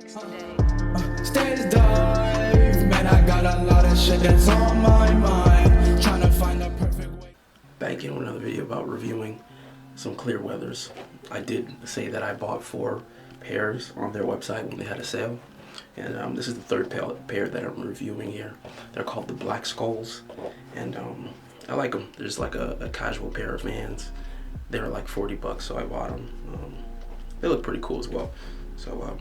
Stage dive, man, I got a lot of shit that's on my mind. Trying to find the perfect way. Back in with another video about reviewing some Clearweathers. I did say that I bought 4 pairs on their website when they had a sale. And this is the third pair that I'm reviewing here. They're called the Black Skulls. And I like them. They're just like a casual pair of Vans. They were like 40 bucks, so I bought them. They look pretty cool as well. So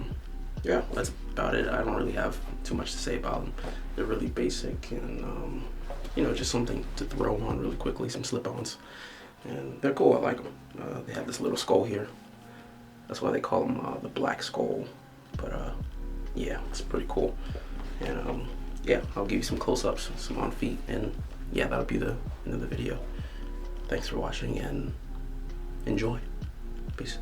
yeah, that's about it. I don't really have too much to say about them. They're really basic and you know, just something to throw on really quickly, some slip-ons. And they're cool, I like them. They have this little skull here. That's why they call them the Black Skull. But yeah, it's pretty cool. And yeah, I'll give you some close-ups, some on feet, and yeah, that'll be the end of the video. Thanks for watching and enjoy. Peace.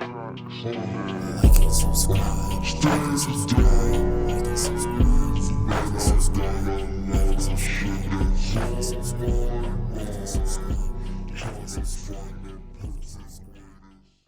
Like and subscribe. Like and subscribe. Like and subscribe. Like and subscribe. Like and subscribe. Like and subscribe. Like and subscribe.